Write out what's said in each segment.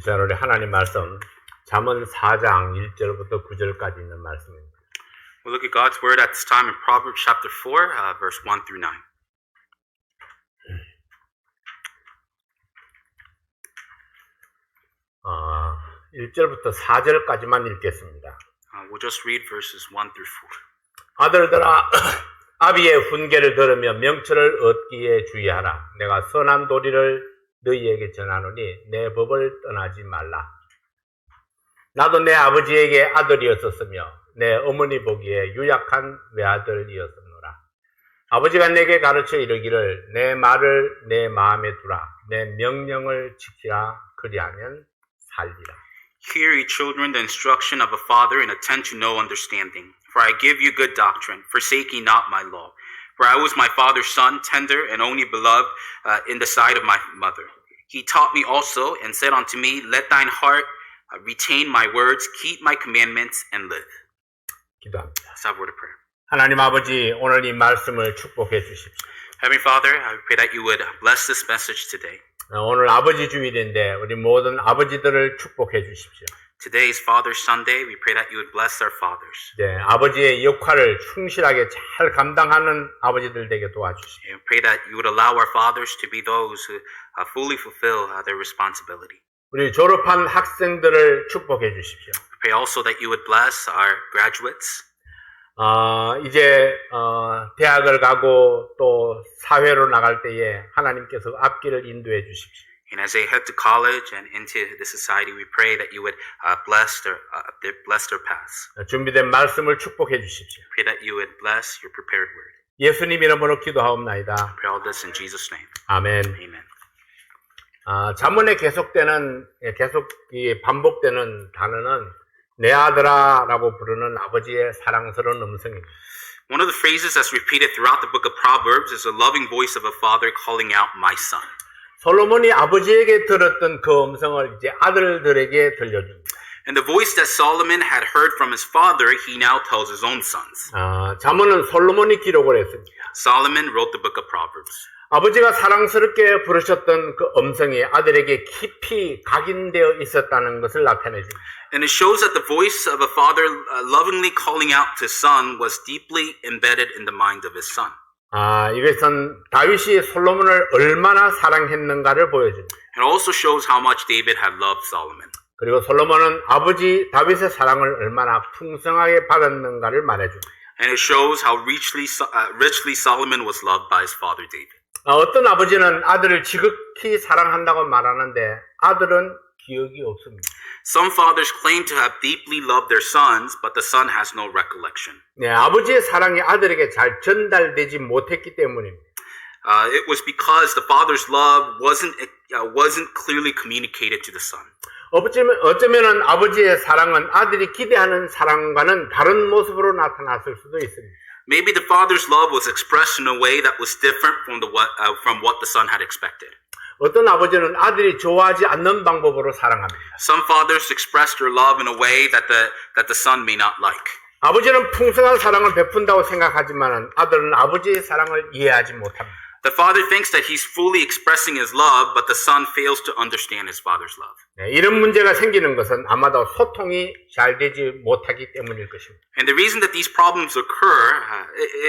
자, 우리 하나님 말씀 잠언 4장 1절부터 9절까지 있는 말씀입니다. We'll look at God's word at this time in Proverbs chapter 4, verse 1 through 9. 1절부터 4절까지만 읽겠습니다. We'll just read verses 1 through 4. 아들들아, 아비의 훈계를 들으며 명철을 얻기에 주의하라. 내가 선한 도리를 너희에게 전하노니 내 법을 떠나지 말라. 나도 내 아버지에게 아들이었었으며 내 어머니 보기에 유약한 외아들이었었노라. 아버지가 내게 가르쳐 이르기를 내 말을 내 마음에 두라. 내 명령을 지키라. 그리하면 살리라. Hear, ye children, the instruction of a father, and attend to no understanding. For I give you good doctrine, forsake ye not my law. For I was my father's son, tender and only beloved in the sight of my mother. He taught me also, and said unto me, Let thine heart retain my words, keep my commandments, and live. 기도합니다. Let's have a word of prayer. 하나님 아버지, 오늘 이 말씀을 축복해 주십시오. Heavenly Father, I pray that you would bless this message today. 오늘 아버지 주일인데 우리 모든 아버지들을 축복해 주십시오. Today is Father's Sunday. We pray that you would bless our fathers. 네, 아버지의 역할을 충실하게 잘 감당하는 아버지들 되게 도와주십시오. And pray that you would allow our fathers to be those who fully fulfill their responsibility. 우리 졸업한 학생들을 축복해 주십시오. Pray also that you would bless our graduates. 이제 대학을 가고 또 사회로 나갈 때에 하나님께서 앞길을 인도해 주십시오. And as they head to college and into the society, we pray that you would bless their paths. 준비된 말씀을 축복해 주십시오. Pray that you would bless your prepared word. 예수님 이름으로 기도하옵나이다. Pray all this in Jesus' name. 아멘. Amen. 잠언에 계속 반복되는 단어는 내 아들아라고 부르는 아버지의 사랑스러운 음성입니다. One of the phrases that's repeated throughout the book of Proverbs is a loving voice of a father calling out, "My son." 솔로몬이 아버지에게 들었던 그 음성을 이제 아들들에게 들려줍니다. And the voice that Solomon had heard from his father, he now tells his own sons. 잠언은 솔로몬이 기록을 했습니다. Solomon wrote the book of Proverbs. 아버지가 사랑스럽게 부르셨던 그 음성이 아들에게 깊이 각인되어 있었다는 것을 나타내줍니다. And it shows that the voice of a father lovingly calling out to his son was deeply embedded in the mind of his son. 이것은 다윗이 솔로몬을 얼마나 사랑했는가를 보여줍니다. It also shows how much David had loved Solomon. 그리고 솔로몬은 아버지 다윗의 사랑을 얼마나 풍성하게 받았는가를 말해줍니다. And it shows how richly Solomon was loved by his father David. 어떤 아버지는 아들을 지극히 사랑한다고 말하는데 아들은 기억이 없습니다. Some fathers claim to have deeply loved their sons, but the son has no recollection. 네, 아버지의 사랑이 아들에게 잘 전달되지 못했기 때문입니다. It was because the father's love wasn't clearly communicated to the son. 어쩌면은 아버지의 사랑은 아들이 기대하는 사랑과는 다른 모습으로 나타났을 수도 있습니다. Maybe the father's love was expressed in a way that was different from what the son had expected. 어떤 아버지는 아들이 좋아하지 않는 방법으로 사랑합니다. Some fathers express their love in a way that the son may not like. 아버지는 풍성한 사랑을 베푼다고 생각하지만 아들은 아버지의 사랑을 이해하지 못합니다. The father thinks that he's fully expressing his love, but the son fails to understand his father's love. 네, 이런 문제가 생기는 것은 아마도 소통이 잘 되지 못하기 때문일 것입니다. And the reason that these problems occur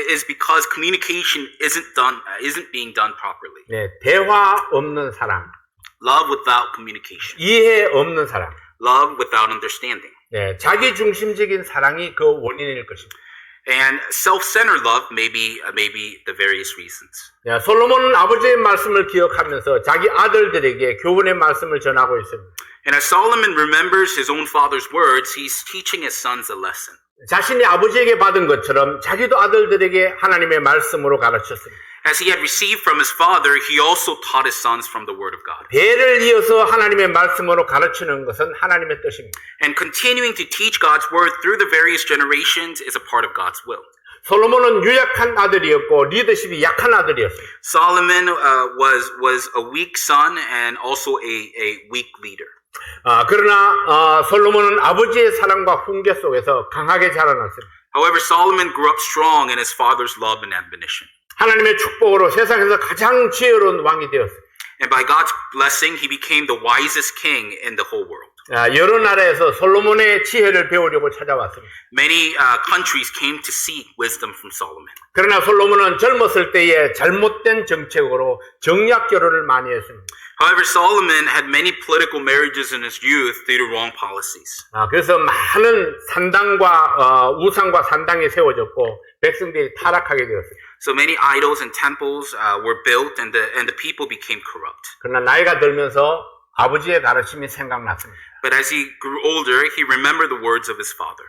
is because communication isn't being done properly. 네, 대화 없는 사랑, Love without communication. 이해 없는 사랑, Love without understanding. 네, 자기 중심적인 사랑이 그 원인일 것입니다. And self-centered love may be the various reasons. 네, 솔로몬은 아버지의 말씀을 기억하면서 자기 아들들에게 교훈의 말씀을 전하고 있습니다. And as Solomon remembers his own father's words, he's teaching his sons a lesson. 자신이 아버지에게 받은 것처럼 자기도 아들들에게 하나님의 말씀으로 가르쳤습니다. As he had received from his father, he also taught his sons from the word of God. 대를 이어서 하나님의 말씀으로 가르치는 것은 하나님의 뜻입니다. And continuing to teach God's word through the various generations is a part of God's will. 솔로몬은 유약한 아들이었고 리더십이 약한 아들이었어요. Solomon was a weak son and also a weak leader. 그러나 솔로몬은 아버지의 사랑과 훈계 속에서 강하게 자라났습니다. However, Solomon grew up strong in his father's love and admonition. 하나님의 축복으로 세상에서 가장 지혜로운 왕이 되었어요. And by God's blessing, he became the wisest king in the whole world. 여러 나라에서 솔로몬의 지혜를 배우려고 찾아왔습니다. Many countries came to seek wisdom from Solomon. 그러나 솔로몬은 젊었을 때에 잘못된 정책으로 정략 결혼을 많이 했습니다. However, Solomon had many political marriages in his youth due to wrong policies. 그래서 많은 산당과 우상과 산당이 세워졌고 백성들이 타락하게 되었어요. So many idols and temples were built, and the people became corrupt. 그러나 나이가 들면서 아버지의 가르침이 생각났습니다. But as he grew older, he remembered the words of his father.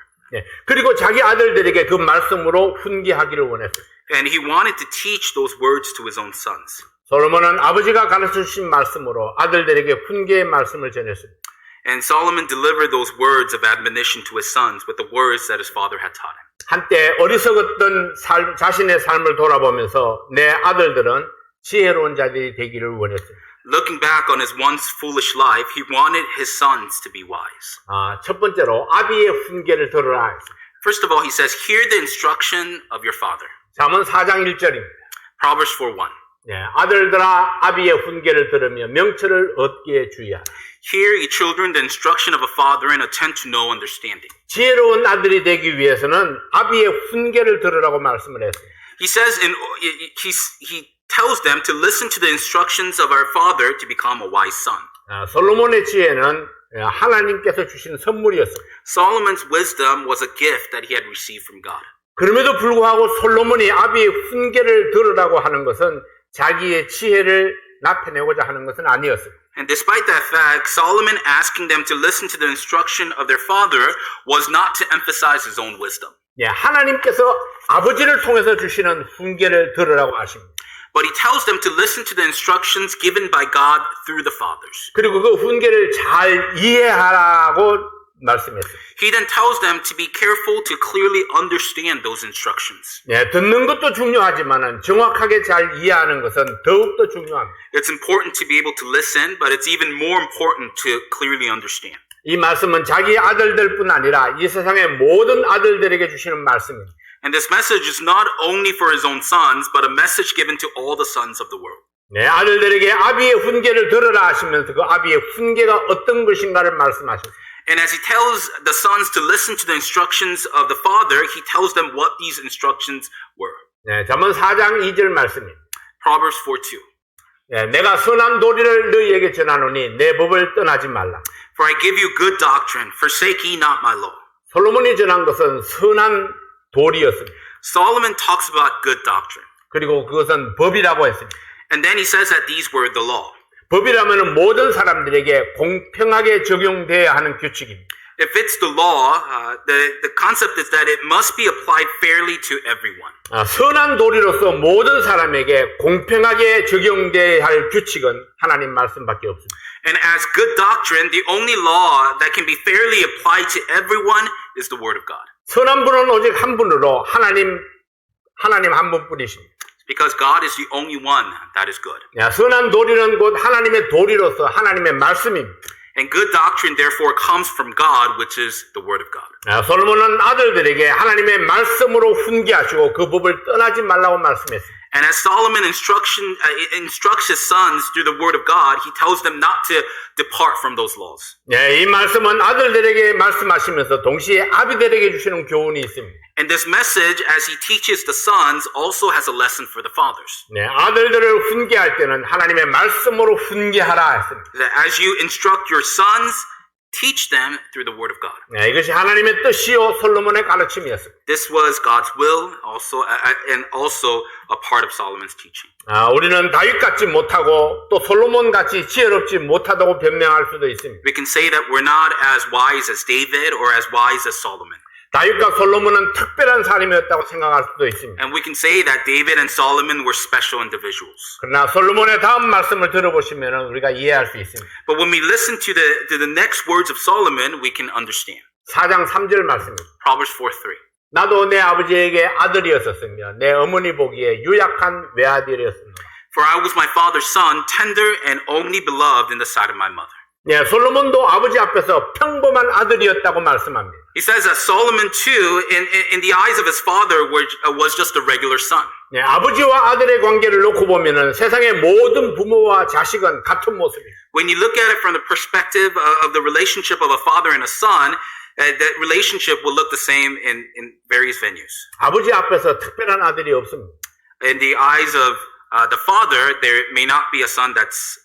그리고 자기 아들들에게 그 말씀으로 훈계하기를 원했어요. And he wanted to teach those words to his own sons. 솔로몬은 아버지가 가르쳐 주신 말씀으로 아들들에게 훈계의 말씀을 전했습니다. And Solomon delivered those words of admonition to his sons with the words that his father had taught him. 한때 어리석었던 자신의 삶을 돌아보면서 내 아들들은 지혜로운 자들이 되기를 원했습니다. Looking back on his once foolish life, he wanted his sons to be wise. 첫 번째로 아비의 훈계를 들으라. First of all, he says, hear the instruction of your father. 잠언 4장 1절입니다. Proverbs 4:1. 아들들아 아비의 훈계를 들으며 명철을 얻기에 주의하라. Hear, ye children, the instruction of a father, and attend to know understanding. 지혜로운 아들이 되기 위해서는 아비의 훈계를 들으라고 말씀을 했어요. He says, he tells them to listen to the instructions of our father to become a wise son. 솔로몬의 지혜는 하나님께서 주신 선물이었어요. Solomon's wisdom was a gift that he had received from God. 그럼에도 불구하고 솔로몬이 아비의 훈계를 들으라고 하는 것은 자기의 지혜를 나타내고자 하는 것은 아니었어요. And despite that fact, Solomon asking them to listen to the instruction of their father was not to emphasize his own wisdom. 하나님께서 아버지를 통해서 주시는 훈계를 들으라고 하십니다. But he tells them to listen to the instructions given by God through the fathers. 그리고 그 훈계를 잘 이해하라고 말씀했어요. He then tells them to be careful to clearly understand those instructions. 듣는 것도 중요하지만 정확하게 잘 이해하는 것은 더욱더 중요합니다. It's important to be able to listen, but it's even more important to clearly understand. 이 말씀은 자기 아들들뿐 아니라 이 세상의 모든 아들들에게 주시는 말씀입니다. And this message is not only for his own sons, but a message given to all the sons of the world. 아들들에게 아비의 훈계를 들으라 하시면서 그 아비의 훈계가 어떤 것인가를 말씀하셨습니다. And as he tells the sons to listen to the instructions of the father, he tells them what these instructions were. 잠언 4장 2절 말씀입니다. Proverbs 4:2. 내가 선한 도리를 너희에게 전하노니 내 법을 떠나지 말라. For I give you good doctrine, forsake ye not my law. 솔로몬이 전한 것은 선한 도리였습니다. Solomon talks about good doctrine. 그리고 그것은 법이라고 했습니다. And then he says that these were the law. 법이라면 모든 사람들에게 공평하게 적용돼야 하는 규칙입니다. If it's the law, the concept is that it must be applied fairly to everyone. 선한 도리로서 모든 사람에게 공평하게 적용돼야 할 규칙은 하나님 말씀밖에 없습니다. And as good doctrine, the only law that can be fairly applied to everyone is the Word of God. 선한 분은 오직 한 분으로 하나님 한 분뿐이십니다. Because God is the only one that is good. 선한 도리는 곧 하나님의 도리로서 하나님의 말씀입니다. And good doctrine therefore comes from God, which is the Word of God. 솔로몬은 아들들에게 하나님의 말씀으로 훈계하시고 그 법을 떠나지 말라고 말씀했습니다. And as Solomon instructs his sons through the Word of God, he tells them not to depart from those laws. 이 말씀은 아들들에게 말씀하시면서 동시에 아비들에게 주시는 교훈이 있습니다. And this message, as he teaches the sons, also has a lesson for the fathers. 아들들을 훈계할 때는 하나님의 말씀으로 훈계하라 했습니다. That as you instruct your sons, teach them through the Word of God. 이것이 하나님의 뜻이요 솔로몬의 가르침이었습니다. This was God's will, and also a part of Solomon's teaching. 우리는 다윗 같지 못하고 또 솔로몬 같이 지혜롭지 못하다고 변명할 수도 있습니다. We can say that we're not as wise as David or as wise as Solomon. 다윗과 솔로몬은 특별한 사람이었다고 생각할 수도 있습니다. And we can say that David and Solomon were special individuals. 그러나 솔로몬의 다음 말씀을 들어보시면 우리가 이해할 수 있습니다. But when we listen to the next words of Solomon, we can understand. 4장 3절 말씀입니다. Proverbs 4:3. 나도 내 아버지에게 아들이었었으며 내 어머니 보기에 유약한 외아들이었습니다. For I was my father's son, tender and only beloved in the sight of my mother. 예, 솔로몬도 아버지 앞에서 평범한 아들이었다고 말씀합니다. He says that Solomon too, in the eyes of his father, was just a regular son. 예, 아버지와 아들의 관계를 놓고 보면은 세상의 모든 부모와 자식은 같은 모습이에요. When you look at it from the perspective of the relationship of a father and a son, that relationship will look the same in various venues. 아버지 앞에서 특별한 아들이 없습니다. In the eyes of the father, there may not be a son that's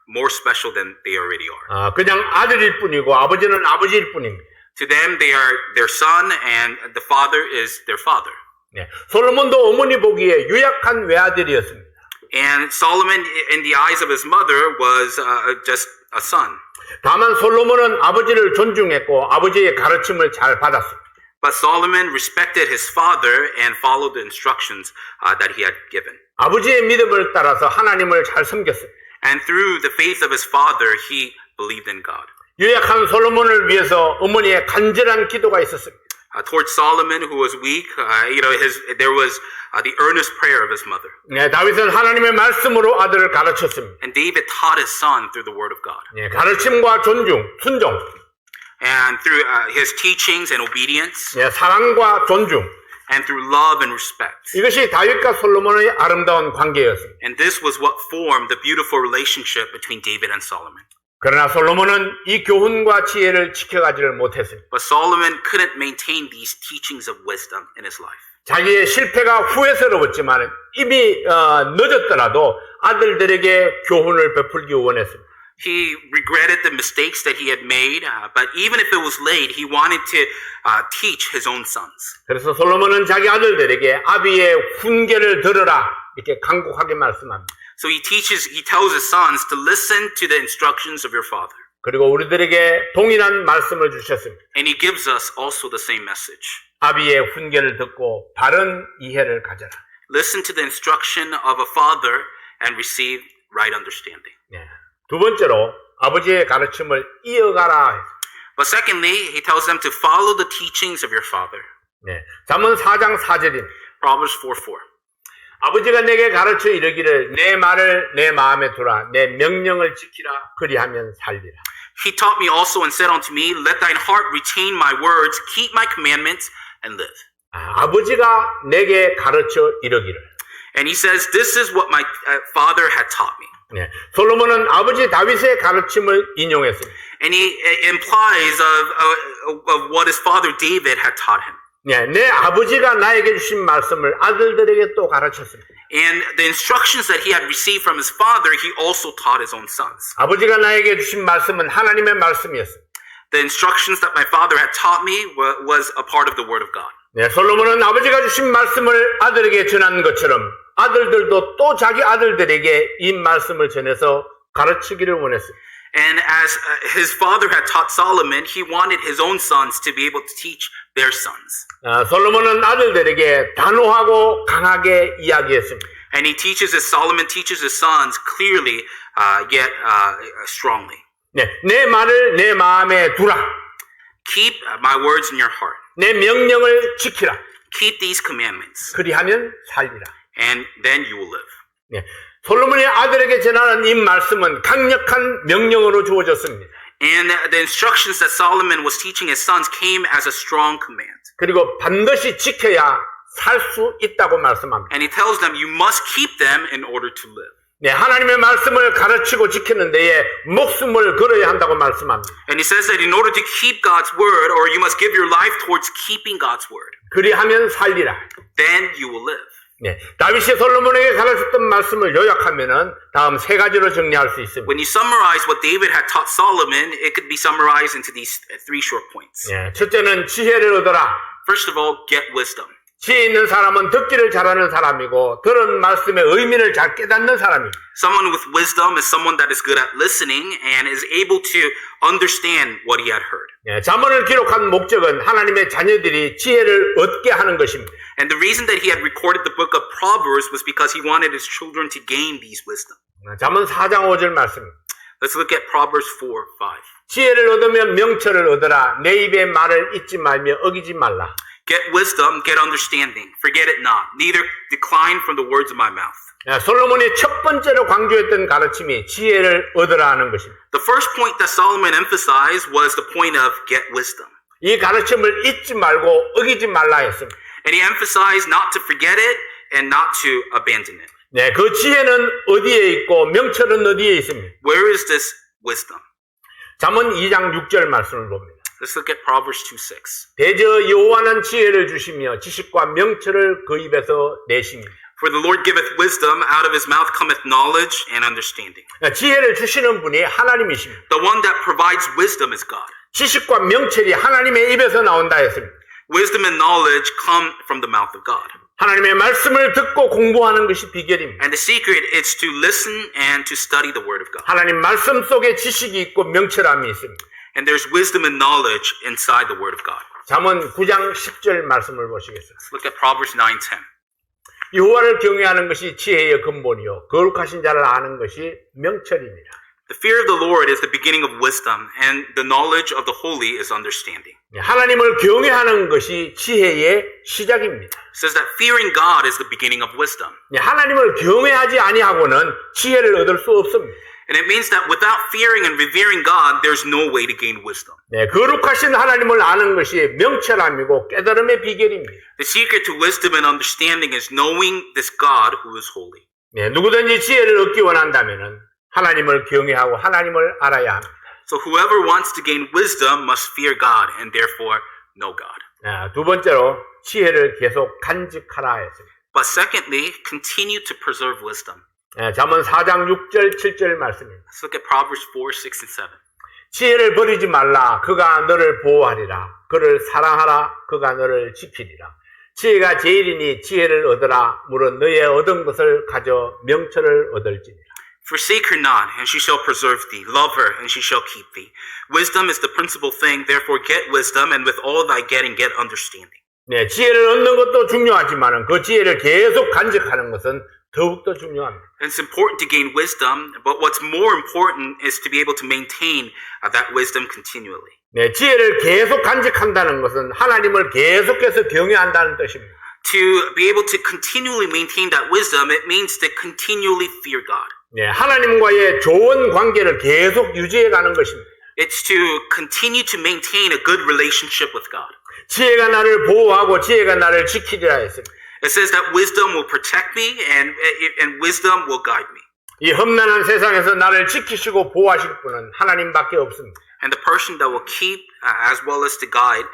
more special than they already are. 그냥 아들일 뿐이고 아버지는 아버지일 뿐입니다. To them, they are their son, and the father is their father. 예, 솔로몬도 어머니 보기에 유약한 외아들이었습니다. And Solomon, in the eyes of his mother, was just a son. 다만 솔로몬은 아버지를 존중했고 아버지의 가르침을 잘 받았습니다. But Solomon respected his father and followed the instructions that he had given. 아버지의 믿음을 따라서 하나님을 잘 섬겼습니다. And through the faith of his father, he believed in God. 유약한 솔로몬을 위해서 어머니의 간절한 기도가 있었습니다. Towards Solomon, who was weak, there was the earnest prayer of his mother. 네, 다윗은 하나님의 말씀으로 아들을 가르쳤습니다. And David taught his son through the word of God. 네, 가르침과 존중, 순종, And through his teachings and obedience, 네, 사랑과 존중, and through love and respect. 이것이 다윗과 솔로몬의 아름다운 관계였습니다. And this was what formed the beautiful relationship between David and Solomon. 그러나 솔로몬은 이 교훈과 지혜를 지켜가지를 못했습니다. But Solomon couldn't maintain these teachings of wisdom in his life. 자기의 실패가 후회스러웠지만 이미 늦었더라도 아들들에게 교훈을 베풀기 원했습니다. He regretted the mistakes that he had made, but even if it was late, he wanted to teach his own sons. 그래서 솔로몬은 자기 아들들에게 아비의 훈계를 들으라 이렇게 간곡하게 말씀합니다. So he tells his sons to listen to the instructions of your father. 그리고 우리들에게 동일한 말씀을 주셨습니다. And he gives us also the same message. 아비의 훈계를 듣고 바른 이해를 가져라. Listen to the instruction of a father and receive right understanding. 네. 두 번째로 아버지의 가르침을 이어가라. But secondly, he tells them to follow the teachings of your father. 네. 잠언 4장 4절입니다. Proverbs 4:4. 아버지가 내게 가르쳐 이르기를 내 말을 내 마음에 두라 내 명령을 지키라 그리하면 살리라. He taught me also and said unto me, Let thine heart retain my words, keep my commandments, and live. 아버지가 내게 가르쳐 이르기를. And he says, This is what my father had taught me. 네. 솔로몬은 아버지 다윗의 가르침을 인용했습니다. And he implies of what his father David had taught him. 네, 내 아버지가 나에게 주신 말씀을 아들들에게 또 가르쳤습니다. And the instructions that he had received from his father, he also taught his own sons. 아버지가 나에게 주신 말씀은 하나님의 말씀이었습니다. The instructions that my father had taught me was a part of the word of God. 네, 솔로몬은 아버지가 주신 말씀을 아들에게 전한 것처럼 아들들도 또 자기 아들들에게 이 말씀을 전해서 가르치기를 원했습니다. And as his father had taught Solomon, he wanted his own sons to be able to teach their sons. 솔로몬은 아들들에게 단호하고 강하게 이야기했습니다. And Solomon teaches his sons clearly, yet strongly. 네, 내 말을 내 마음에 두라. Keep my words in your heart. 내 명령을 지키라. Keep these commandments. 그리하면 살리라. And then you will live. 네, 솔로몬의 아들에게 전하는 이 말씀은 강력한 명령으로 주어졌습니다. And the instructions that Solomon was teaching his sons came as a strong command. 그리고 반드시 지켜야 살 수 있다고 말씀합니다. And he tells them, you must keep them in order to live. 네, 하나님의 말씀을 가르치고 지키는 데에 목숨을 걸어야 한다고 말씀합니다. And he says that in order to keep God's word, or you must give your life towards keeping God's word. 그리하면 살리라. Then you will live. 네, 다윗이 솔로몬에게 가르쳤던 말씀을 요약하면은 다음 세 가지로 정리할 수 있습니다. When you summarize what David had taught Solomon, it could be summarized into these three short points. 네, 첫째는 지혜를 얻어라. First of all, get wisdom. 지혜 있는 사람은 듣기를 잘하는 사람이고 들은 말씀의 의미를 잘 깨닫는 사람입니다. Someone with wisdom is someone that is good at listening and is able to understand what he had heard. 네, 잠언을 기록한 목적은 하나님의 자녀들이 지혜를 얻게 하는 것입니다. And the reason that he had recorded the book of Proverbs was because he wanted his children to gain these wisdom. 잠언 4장 5절 말씀입니다. Let's look at Proverbs 4:5. 지혜를 얻으면 명철을 얻으라. 내 입의 말을 잊지 말며 어기지 말라. Get wisdom, get understanding. Forget it not. Neither decline from the words of my mouth. 솔로몬이 첫 번째로 강조했던 가르침이 지혜를 얻으라는 것입니다. The first point that Solomon emphasized was the point of get wisdom. 이 가르침을 잊지 말고 어기지 말라 했습니다. And he emphasized not to forget it and not to abandon it. 네, 그 지혜는 어디에 있고 명철은 어디에 있습니까? Where is this wisdom? 잠언 2장 6절 말씀을 봅니다. Let's look at Proverbs 2:6. 대저 여호와는 지혜를 주시며 지식과 명철을 그 입에서 내십니다. For the Lord giveth wisdom, out of his mouth cometh knowledge and understanding. 지혜를 주시는 분이 하나님이십니다. The one that provides wisdom is God. 지식과 명철이 하나님의 입에서 나온다 했습니다. Wisdom and knowledge come from the mouth of God. 하나님의 말씀을 듣고 공부하는 것이 비결입니다. And the secret is to listen and to study the word of God. 하나님 말씀 속에 지식이 있고 명철함이 있습니다. And there's wisdom and knowledge inside the word of God. 잠언 9장 10절 말씀을 보시겠습니다. Let's look at Proverbs 9:10. 여호와를 경외하는 것이 지혜의 근본이요 거룩하신 자를 아는 것이 명철입니다. The fear of the Lord is the beginning of wisdom, and the knowledge of the holy is understanding. 하나님을 경외하는 것이 지혜의 시작입니다. It says that fearing God is the beginning of wisdom. 하나님을 경외하지 아니하고는 지혜를 얻을 수 없습니다. And it means that without fearing and revering God, there's no way to gain wisdom. 네, 거룩하신 하나님을 아는 것이 명철함이고 깨달음의 비결입니다. The secret to wisdom and understanding is knowing this God who is holy. 네, 누구든지 지혜를 얻기 원한다면은 하나님을 경외하고 하나님을 알아야 합니다. So whoever wants to gain wisdom must fear God and therefore know God. 네, 두 번째로 지혜를 계속 간직하라 했습니다. But secondly, continue to preserve wisdom. 네, 잠언 4장 6절 7절 말씀입니다. Let's look at Proverbs 4, 6, and 7. 지혜를 버리지 말라. 그가 너를 보호하리라. 그를 사랑하라. 그가 너를 지키리라. 지혜가 제일이니 지혜를 얻으라. 물은 너의 얻은 것을 가져 명철을 얻을지니라. Forsake her not, and she shall preserve thee. Love her, and she shall keep thee. Wisdom is the principal thing. Therefore get wisdom, and with all thy getting get understanding. 네, 지혜를 얻는 것도 중요하지만 그 지혜를 계속 간직하는 것은 더욱더 중요합니다. And it's important to gain wisdom, but what's more important is to be able to maintain that wisdom continually. 네, 지혜를 계속 간직한다는 것은 하나님을 계속해서 경외한다는 뜻입니다. To be able to continually maintain that wisdom, it means to continually fear God. 네, 하나님과의 좋은 관계를 계속 유지해 가는 것입니다. It's to continue to maintain a good relationship with God. 지혜가 나를 보호하고 지혜가 나를 지키리라 했습니다. It says that wisdom will protect me and wisdom will guide me. 이 험난한 세상에서 나를 지키시고 보호하실 분은 하나님밖에 없습니다. And the person that will keep as well as to guide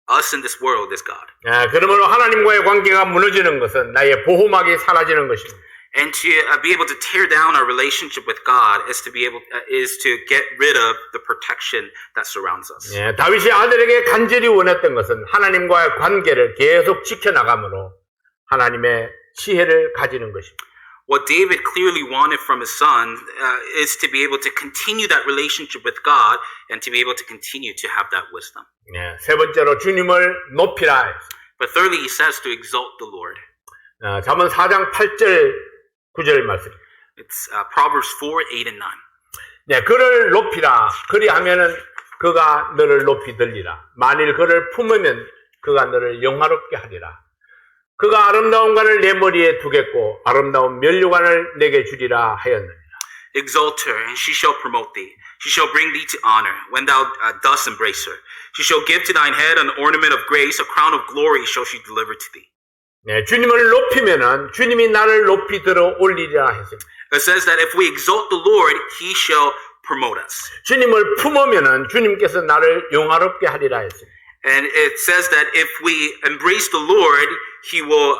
us in this world is God. 그러므로 하나님과의 관계가 무너지는 것은 나의 보호막이 사라지는 것입니다. And to be able to tear down our relationship with God is to get rid of the protection that surrounds us. 다윗이 아들에게 간절히 원했던 것은 하나님과의 관계를 계속 지켜나감으로 하나님의 지혜를 가지는 것입니다. What David clearly wanted from his son is to be able to continue that relationship with God and to be able to continue to have that wisdom. 세 번째로 주님을 높이라. But thirdly, he says to exalt the Lord. 잠언 4장 8절 9절 말씀. It's Proverbs 4, 8, and 9. 네, 그를 높이라. 그리하면은 그가 너를 높이 들리라. 만일 그를 품으면 그가 너를 영화롭게 하리라. 그가 아름다운 관을 내 머리에 두겠고 아름다운 면류관을 내게 주리라 하였느니라. Exalt her, and she shall promote thee. She shall bring thee to honor when thou dost embrace her. She shall give to thine head an ornament of grace, a crown of glory shall she deliver to thee. 네, 주님을 높이면은 주님이 나를 높이 들어 올리리라 했습니다. It says that if we exalt the Lord, he shall promote us. 주님을 품으면은 주님께서 나를 영화롭게 하리라 했습니다. And it says that if we embrace the Lord, he will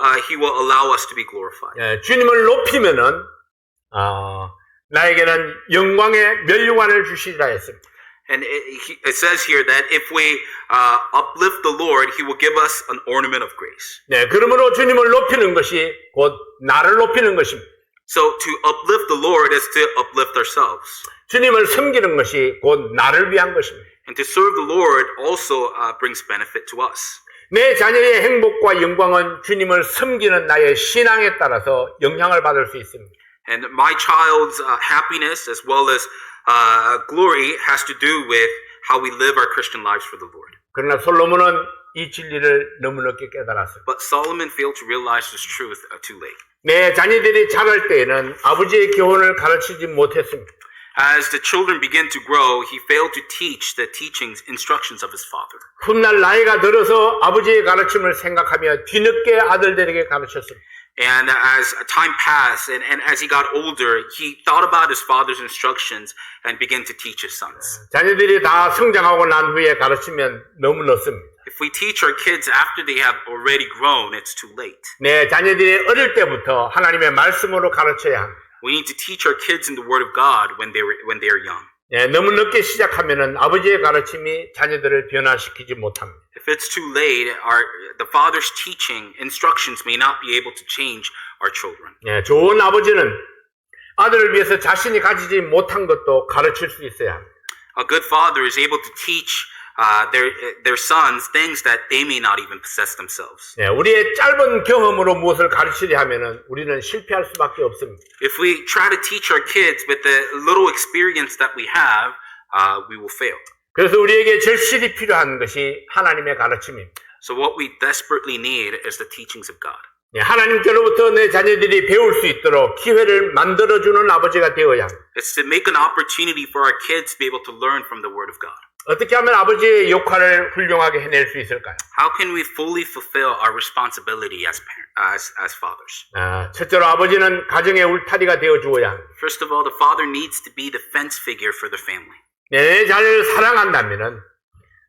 allow us to be glorified. 네, 주님을 높이면은 나에게는 영광의 면류관을 주시리라 했습니다. And it says here that if we uplift the Lord, he will give us an ornament of grace. 네, 그러므로 주님을 높이는 것이 곧 나를 높이는 것입니다. So to uplift the Lord is to uplift ourselves. 주님을 섬기는 것이 곧 나를 위한 것입니다. And to serve the Lord also brings benefit to us. 내 자녀의 행복과 영광은 주님을 섬기는 나의 신앙에 따라서 영향을 받을 수 있습니다. And my child's happiness as well as glory has to do with how we live our Christian lives for the Lord. 그러나 솔로몬은 이 진리를 너무 늦게 깨달았습니다. But Solomon failed to realize this truth too late. 내 자녀들이 자랄 때에는 아버지의 교훈을 가르치지 못했습니다. As the children began to grow, he failed to teach the teachings, instructions of his father. 훗날 나이가 들어서 아버지의 가르침을 생각하며 뒤늦게 아들들에게 가르쳤습니다. And as time passed and as he got older, he thought about his father's instructions and began to teach his sons. 자녀들이 다 성장하고 난 후에 가르치면 너무 늦습니다. If we teach our kids after they have already grown, it's too late. 내 자녀들이 어릴 때부터 하나님의 말씀으로 가르쳐야 합니다. We need to teach our kids in the Word of God when they are young. 너무 늦게 시작하면은 아버지의 가르침이 자녀들을 변화시키지 못합니다. If it's too late, the father's teaching instructions may not be able to change our children. 좋은 아버지는 아들을 위해서 자신이 가지지 못한 것도 가르칠 수 있어야 합니다. A good father is able to teach their sons things that they may not even possess themselves. 우리의 짧은 경험으로 무엇을 가르치려 하면은 우리는 실패할 수밖에 없습니다. If we try to teach our kids with the little experience that we have, we will fail. 그래서 우리에게 절실히 필요한 것이 하나님의 가르침입니다. So what we desperately need is the teachings of God. 하나님께로부터 내 자녀들이 배울 수 있도록 기회를 만들어주는 아버지가 되어야 합니다. It's to make an opportunity for our kids to be able to learn from the Word of God. 어떻게 하면 아버지의 역할을 훌륭하게 해낼 수 있을까요? How can we fully fulfill our responsibility as fathers? 첫째로 아버지는 가정의 울타리가 되어 주어야 합니다. First of all, the father needs to be the fence figure for the family. 내 자녀를 사랑한다면은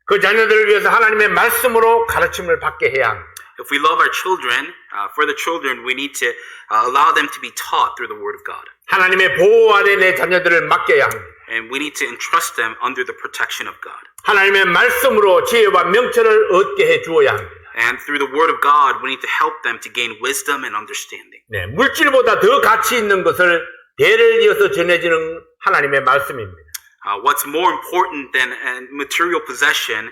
그 자녀들을 위해서 하나님의 말씀으로 가르침을 받게 해야 합니다. If we love our children, for the children, we need to allow them to be taught through the Word of God. 하나님의 보호 아래 내 자녀들을 맡겨야 합니다. And we need to entrust them under the protection of God. 하나님의 말씀으로 지혜와 명철을 얻게 해 주어야 합니다. And through the Word of God, we need to help them to gain wisdom and understanding. 물질보다 더 가치 있는 것을 대를 이어서 전해지는 하나님의 말씀입니다. What's more important than material possession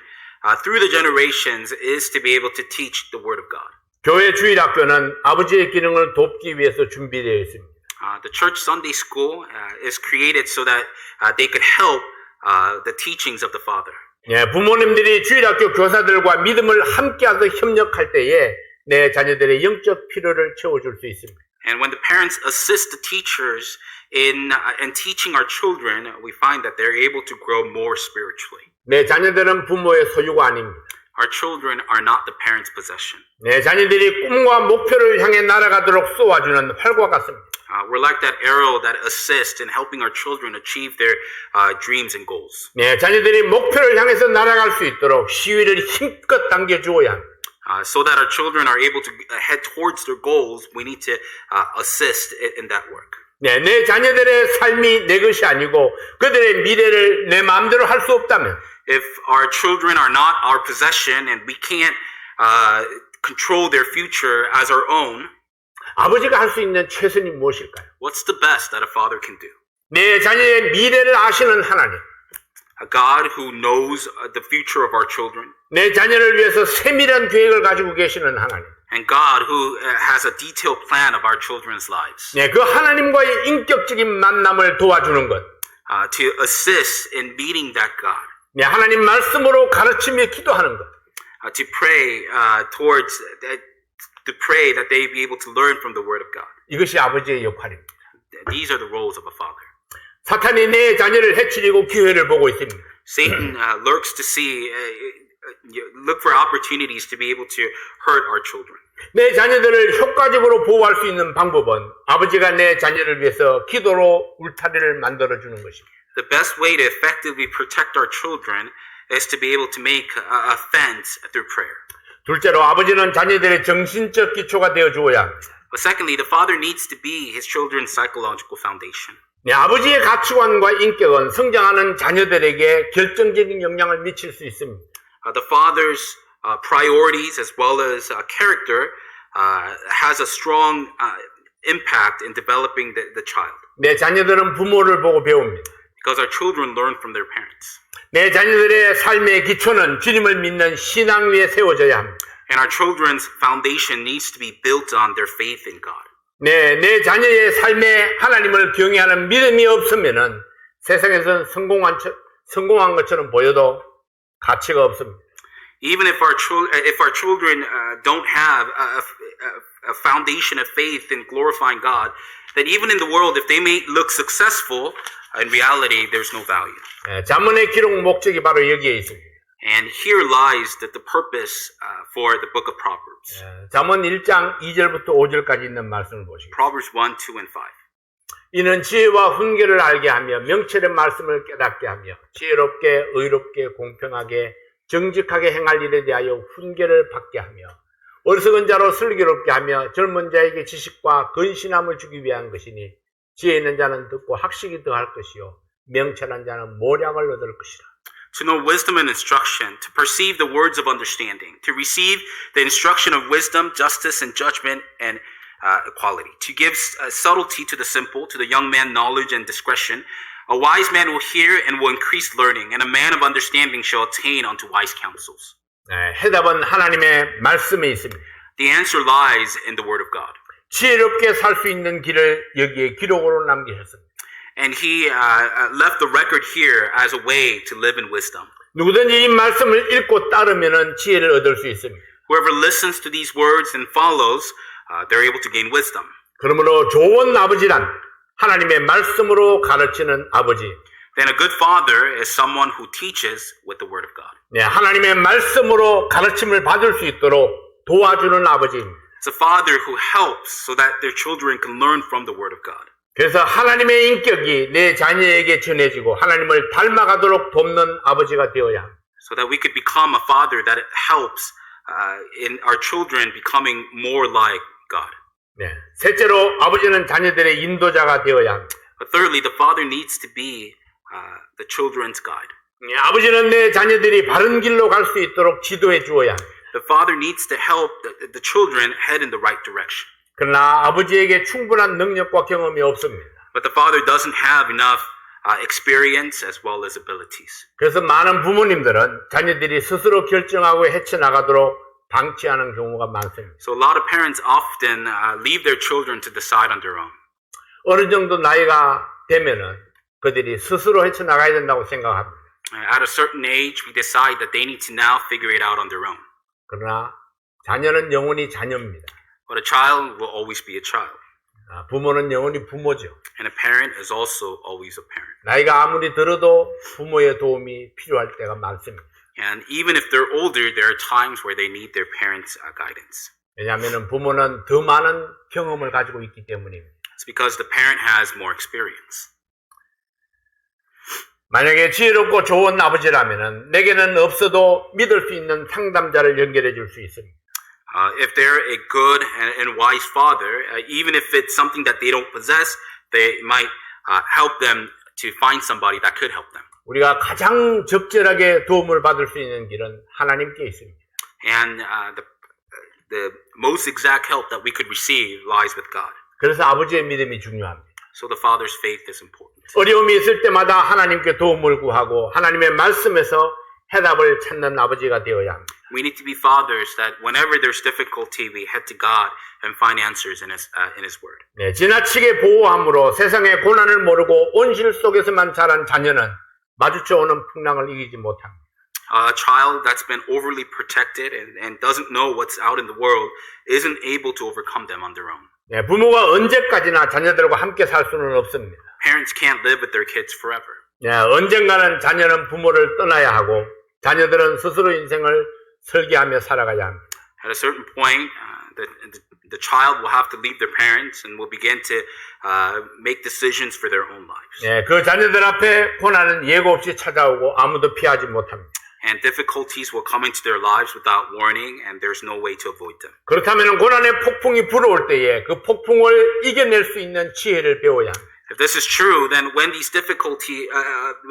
through the generations is to be able to teach the Word of God. 교회 주일학교는 아버지의 기능을 돕기 위해서 준비되어 있습니다. The church Sunday school is created so that they could help the teachings of the Father. 부모님들이 주일학교 교사들과 믿음을 함께해서 협력할 때에 내 자녀들의 영적 필요를 채워줄 수 있습니다. And when the parents assist the teachers in teaching our children, we find that they're able to grow more spiritually. 내 자녀들은 부모의 소유가 아닙니다. Our children are not the parents' possession. 내 자녀들이 꿈과 목표를 향해 날아가도록 쏘아주는 활과 같습니다. We're like that arrow that assists in helping our children achieve their dreams and goals. 내 자녀들이 목표를 향해서 날아갈 수 있도록 시위를 힘껏 당겨주어야 합니다. So that our children are able to head towards their goals, we need to assist in that work. 내 자녀들의 삶이 내 것이 아니고 그들의 미래를 내 마음대로 할 수 없다면 If our children are not our possession and we can't control their future as our own, 아버지가 할 수 있는 최선이 무엇일까요? what's the best that a father can do? 내 자녀의 미래를 아시는 하나님, A God who knows the future of our children, 내 자녀를 위해서 세밀한 계획을 가지고 계시는 하나님, and God who has a detailed plan of our children's lives, 그 하나님과의 인격적인 만남을 도와주는 것, to assist in meeting that God, 하나님 말씀으로 가르치며 기도하는 것, to pray to pray that they be able to learn from the Word of God. 이것이 아버지의 역할입니다. These are the roles of a father. 사탄이 내 자녀를 해치려고 기회를 보고 있습니다. Satan lurks to look for opportunities to be able to hurt our children. 내 자녀들을 효과적으로 보호할 수 있는 방법은 아버지가 내 자녀를 위해서 기도로 울타리를 만들어주는 것입니다. The best way to effectively protect our children is to be able to make a fence through prayer. 둘째로 아버지는 자녀들의 정신적 기초가 되어 주어야 합니다. But secondly, the father needs to be his children's psychological foundation. 아버지의 가치관과 인격은 성장하는 자녀들에게 결정적인 영향을 미칠 수 있습니다. The father's priorities as well as character has a strong impact in developing the child. 내 자녀들은 부모를 보고 배웁니다. Because our children learn from their parents. 내 자녀들의 삶의 기초는 주님을 믿는 신앙 위에 세워져야 합니다. And our children's foundation needs to be built on their faith in God. 내 자녀의 삶에 하나님을 경외하는 믿음이 없으면은 세상에서는 성공한 것처럼 보여도 가치가 없습니다. Even if our children don't have a foundation of faith in glorifying God, that even in the world, if they may look successful, in reality, there's no value. 잠언의 기록 목적이 바로 여기에 있습니다. And here lies the purpose for the book of Proverbs. 잠언 1장 2절부터 5절까지 있는 말씀을 보시겠습니다. Proverbs 1, 2, and 5. 이는 지혜와 훈계를 알게 하며 명철의 말씀을 깨닫게 하며 지혜롭게 의롭게 공평하게 정직하게 행할 일에 대하여 훈계를 받게 하며 어리석은 자로 슬기롭게 하며 젊은 자에게 지식과 근신함을 주기 위한 것이니 지혜 있는 자는 듣고 학식이 더할 것이요 명철한 자는 모략을 얻을 것이라. To know wisdom and instruction, to perceive the words of understanding, to receive the instruction of wisdom, justice, and judgment, and equality, to give subtlety to the simple, to the young man knowledge and discretion. A wise man will hear and will increase learning, and a man of understanding shall attain unto wise counsels. 해답은 하나님의 말씀에 있습니다. The answer lies in the word of God. 지혜롭게 살 수 있는 길을 여기에 기록으로 남기셨습니다. And he left the record here as a way to live in wisdom. 누구든지 이 말씀을 읽고 따르면 지혜를 얻을 수 있습니다. Whoever listens to these words and follows, they're able to gain wisdom. 그러므로 좋은 아버지란 하나님의 말씀으로 가르치는 아버지. Then a good father is someone who teaches with the word of God. 하나님의 말씀으로 가르침을 받을 수 있도록 도와주는 아버지입니다. It's a father who helps so that their children can learn from the word of God. 그래서 하나님의 인격이 내 자녀에게 전해지고 하나님을 닮아가도록 돕는 아버지가 되어야 합니다. So that we could become a father that helps in our children becoming more like God. 셋째로 아버지는 자녀들의 인도자가 되어야 합니다. But thirdly, the father needs to be the children's guide. 아버지는 내 자녀들이 바른 길로 갈 수 있도록 지도해 주어야 합니다. The father needs to help the children head in the right direction. 그러나 아버지에게 충분한 능력과 경험이 없습니다. But the father doesn't have enough experience as well as abilities. 그래서 많은 부모님들은 자녀들이 스스로 결정하고 헤쳐나가도록 방치하는 경우가 많습니다. So a lot of parents often leave their children to decide on their own. 어느 정도 나이가 되면은 그들이 스스로 헤쳐나가야 된다고 생각합니다. At a certain age, we decide that they need to now figure it out on their own. 그러나 자녀는 영원히 자녀입니다. But a child will always be a child. 부모는 영원히 부모죠. And a parent is also always a parent. 나이가 아무리 들어도 부모의 도움이 필요할 때가 많습니다. And even if they're older, there are times where they need their parents' guidance. 왜냐하면 부모는 더 많은 경험을 가지고 있기 때문입니다. It's because the parent has more experience. 만약에 지혜롭고 좋은 아버지라면 내게는 없어도 믿을 수 있는 상담자를 연결해 줄 수 있습니다. If they're a good and wise father, even if it's something that they don't possess, they might help them to find somebody that could help them. 우리가 가장 적절하게 도움을 받을 수 있는 길은 하나님께 있습니다. And the most exact help that we could receive lies with God. 그래서 아버지의 믿음이 중요합니다. So the father's faith is important. 어려움이 있을 때마다 하나님께 도움을 구하고 하나님의 말씀에서 해답을 찾는 아버지가 되어야 합니다. We need to be fathers that whenever there's difficulty, we head to God and find answers in His Word. 지나치게 보호함으로 세상의 고난을 모르고 온실 속에서만 자란 자녀는 마주쳐오는 풍랑을 이기지 못합니다. A child that's been overly protected and doesn't know what's out in the world isn't able to overcome them on their own. 부모가 언제까지나 자녀들과 함께 살 수는 없습니다. Parents can't live with their kids forever. 언젠가는 자녀는 부모를 떠나야 하고 자녀들은 스스로 인생을 설계하며 살아가야 합니다. At a certain point, the child will have to leave their parents and will begin to make decisions for their own lives. 그 자녀들 앞에 고난은 예고 없이 찾아오고 아무도 피하지 못합니다. And difficulties will come into their lives without warning, and there's no way to avoid them. 그렇다면 고난의 폭풍이 불어올 때에 그 폭풍을 이겨낼 수 있는 지혜를 배워야 합니다. If this is true, then when these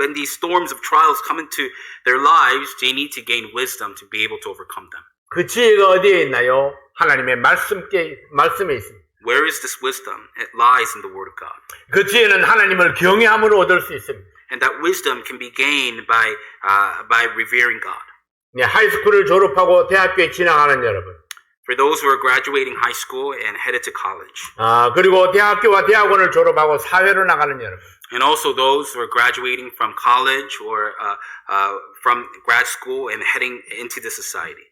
when these storms of trials come into their lives, they need to gain wisdom to be able to overcome them. 그 지혜가 어디에 있나요? 하나님의 말씀에 있습니다. Where is this wisdom? It lies in the Word of God. 그 지혜는 하나님을 경외함으로 얻을 수 있습니다. And that wisdom can be gained by revering God. 하이스쿨을 졸업하고 대학교에 진학하는 여러분. For those who are graduating high school and headed to college. 그리고 대학교와 대학원을 졸업하고 사회로 나가는 여러분. And also those who are graduating from college or from grad school and heading into the society.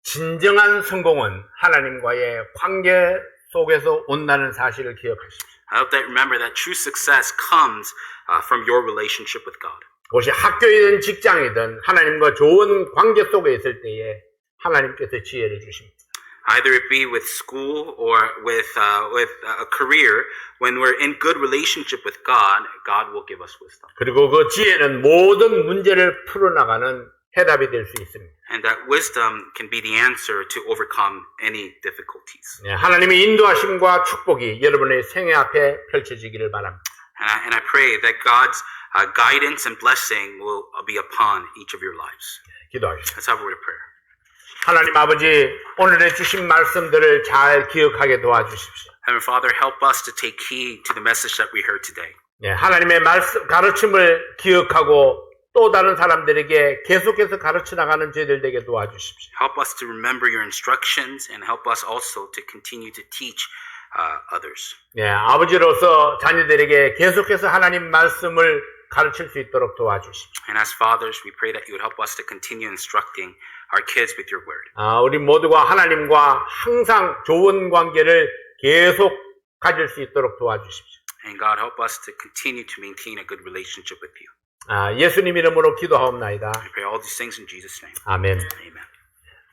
진정한 성공은 하나님과의 관계 속에서 온다는 사실을 기억하십시오. I hope that remember that true success comes from your relationship with God. 그것이 학교이든 직장이든 하나님과 좋은 관계 속에 있을 때에 하나님께서 지혜를 주십니다. Either it be with school or with a career, when we're in good relationship with God, God will give us wisdom. 그리고 그 지혜는 모든 문제를 풀어나가는 해답이 될 수 있습니다. And that wisdom can be the answer to overcome any difficulties. 네, 하나님의 인도하심과 축복이 여러분의 생애 앞에 펼쳐지기를 바랍니다. And I pray that God's guidance and blessing will be upon each of your lives. 기도하십시오. Let's have a word of prayer. 하나님 아버지, 오늘의 주신 말씀들을 잘 기억하게 도와주십시오. Heavenly Father, help us to take heed to the message that we heard today. 네, 하나님의 말씀, 가르침을 기억하고 또 다른 사람들에게 계속해서 가르쳐 나가는 저희들 되게 도와주십시오. Help us to remember your instructions and help us also to continue to teach others. 네, 아버지로서 자녀들에게 계속해서 하나님 말씀을 가르칠 수 있도록 도와주십시오. And as fathers, we pray that you would help us to continue instructing our kids with your word. 우리 모두가 하나님과 항상 좋은 관계를 계속 가질 수 있도록 도와주십시오. And God, help us to continue to maintain a good relationship with you. 예수님 이름으로 기도하옵나이다. I pray all these things in Jesus' name. 아멘. Amen.